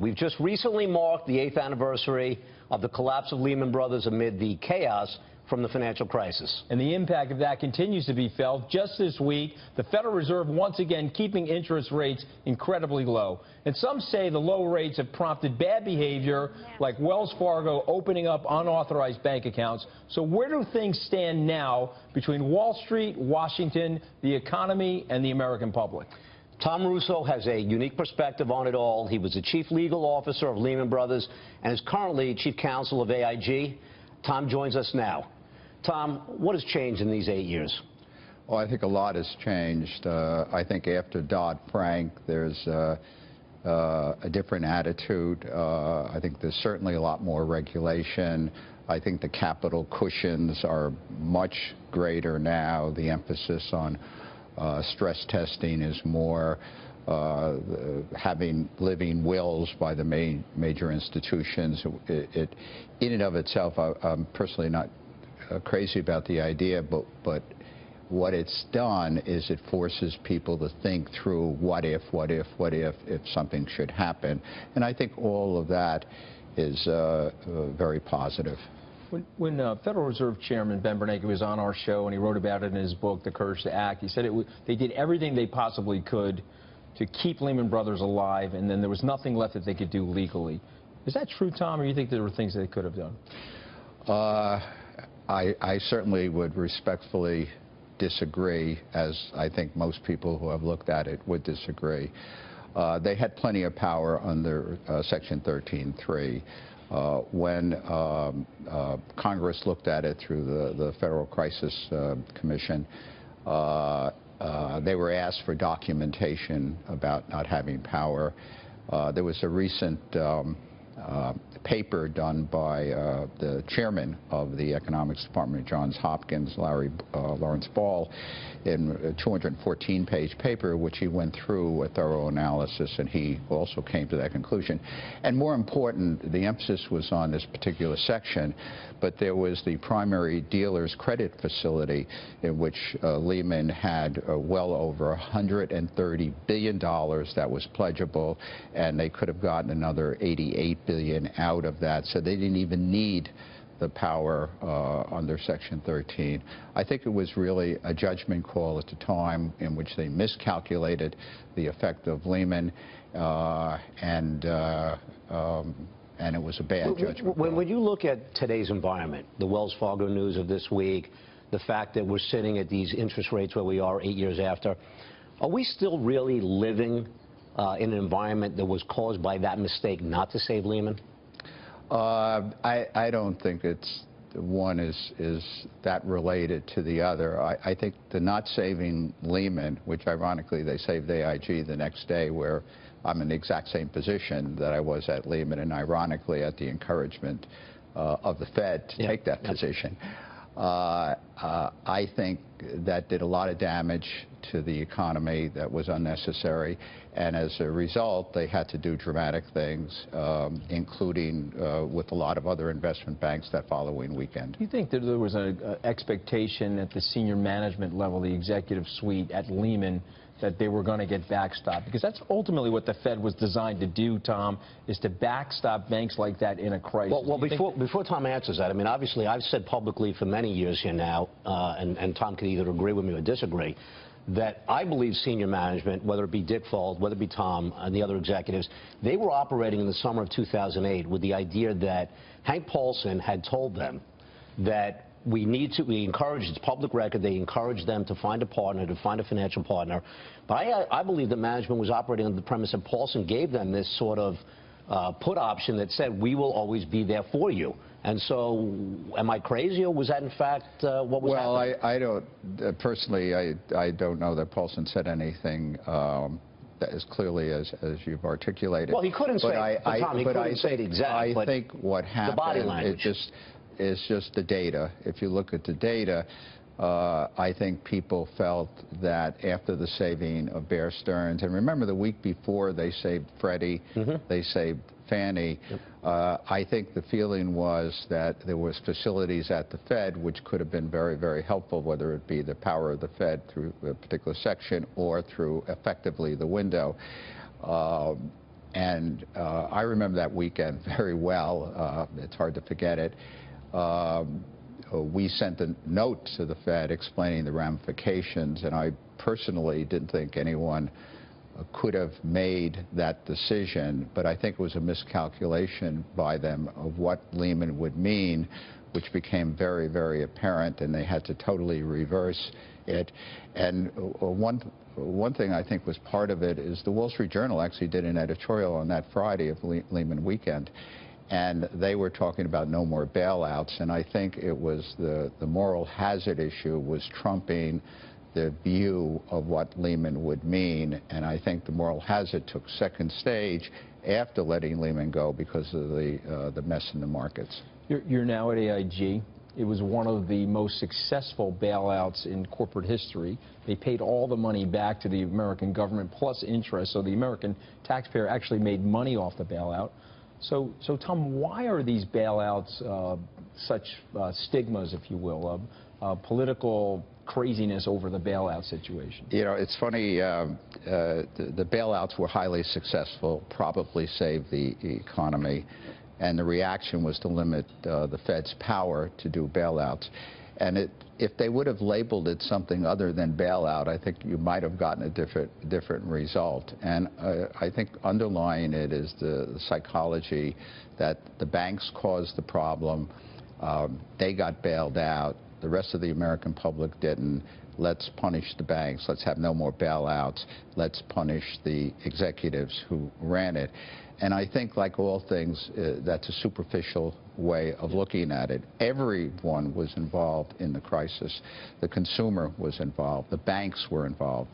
We've just recently marked the 8th anniversary of the collapse of Lehman Brothers amid the chaos from the financial crisis. And the impact of that continues to be felt. Just this week, the Federal Reserve once again keeping interest rates incredibly low. And some say the low rates have prompted bad behavior, like Wells Fargo opening up unauthorized bank accounts. So where do things stand now between Wall Street, Washington, the economy, and the American public? Tom Russo has a unique perspective on it all. He was the chief legal officer of Lehman Brothers and is currently chief counsel of AIG. Tom joins us now. Tom, what has changed in these 8 years? Well, I think a lot has changed. I think after Dodd-Frank, there's a different attitude. I think there's certainly a lot more regulation. I think the capital cushions are much greater now. The emphasis on stress testing is more. Having living wills by the major institutions, in and of itself, I'm personally not crazy about the idea, but what it's done is it forces people to think through what if something should happen. And I think all of that is very positive. When Federal Reserve Chairman Ben Bernanke was on our show and he wrote about it in his book, The Courage to Act, he said they did everything they possibly could to keep Lehman Brothers alive, and then there was nothing left that they could do legally. Is that true, Tom, or do you think there were things they could have done? I certainly would respectfully disagree, as I think most people who have looked at it would disagree. They had plenty of power under Section 13(3). When Congress looked at it through the Federal Crisis Commission, they were asked for documentation about not having power. There was a recent paper done by the chairman of the economics department at Johns Hopkins, Lawrence Ball, in a 214-page paper, which he went through a thorough analysis, and he also came to that conclusion. And more important, the emphasis was on this particular section, but there was the primary dealer's credit facility in which Lehman had well over $130 billion that was pledgeable, and they could have gotten another $88 billion out of that, so they didn't even need the power under Section 13. I think it was really a judgment call at the time in which they miscalculated the effect of Lehman, and it was a bad judgment call. When you look at today's environment, the Wells Fargo news of this week, the fact that we're sitting at these interest rates where we are 8 years after, are we still really living in an environment that was caused by that mistake not to save Lehman? I don't think one is that related to the other. I think the not saving Lehman, which ironically they saved AIG the next day, where I'm in the exact same position that I was at Lehman, and ironically at the encouragement of the Fed to take that position. I think that did a lot of damage to the economy that was unnecessary, and as a result, they had to do dramatic things, including with a lot of other investment banks that following weekend. Do you think that there was an expectation at the senior management level, the executive suite at Lehman, that they were going to get backstopped? Because that's ultimately what the Fed was designed to do, Tom, is to backstop banks like that in a crisis. Well, before Tom answers that, I mean, obviously, I've said publicly for many years here now, and Tom can either agree with me or disagree, that I believe senior management, whether it be Dick Fuld, whether it be Tom and the other executives, they were operating in the summer of 2008 with the idea that Hank Paulson had told them that we encouraged, it's public record, they encouraged them to find a partner, to find a financial partner. But I believe that management was operating on the premise that Paulson gave them this sort of put option that said, we will always be there for you. And so, am I crazy, or was that in fact what was happening? Well, I don't, personally, I don't know that Paulson said anything as clearly as you've articulated. Well, he couldn't say it, Tom, he couldn't say it exactly. I think what happened, the body language. It's just the data. If you look at the data, I think people felt that after the saving of Bear Stearns, and remember the week before they saved Freddie, they saved Fannie, I think the feeling was that there was facilities at the Fed which could have been very, very helpful, whether it be the power of the Fed through a particular section or through effectively the window. And I remember that weekend very well. It's hard to forget it. We sent a note to the Fed explaining the ramifications, and I personally didn't think anyone could have made that decision, but I think it was a miscalculation by them of what Lehman would mean, which became very, very apparent, and they had to totally reverse it. And one thing I think was part of it is the Wall Street Journal actually did an editorial on that Friday of Lehman weekend, and they were talking about no more bailouts, and I think it was the moral hazard issue was trumping the view of what Lehman would mean, and I think the moral hazard took second stage after letting Lehman go because of the mess in the markets. You're now at AIG. It was one of the most successful bailouts in corporate history. They paid all the money back to the American government plus interest, so the American taxpayer actually made money off the bailout. So Tom, why are these bailouts such stigmas, if you will, of political craziness over the bailout situation? You know, it's funny, the bailouts were highly successful, probably saved the economy, and the reaction was to limit the Fed's power to do bailouts. And if they would have labeled it something other than bailout, I think you might have gotten a different result. And I think underlying it is the psychology that the banks caused the problem, they got bailed out, the rest of the American public didn't. Let's punish the banks. Let's have no more bailouts. Let's punish the executives who ran it. And I think, like all things, that's a superficial way of looking at it. Everyone was involved in the crisis. The consumer was involved. The banks were involved.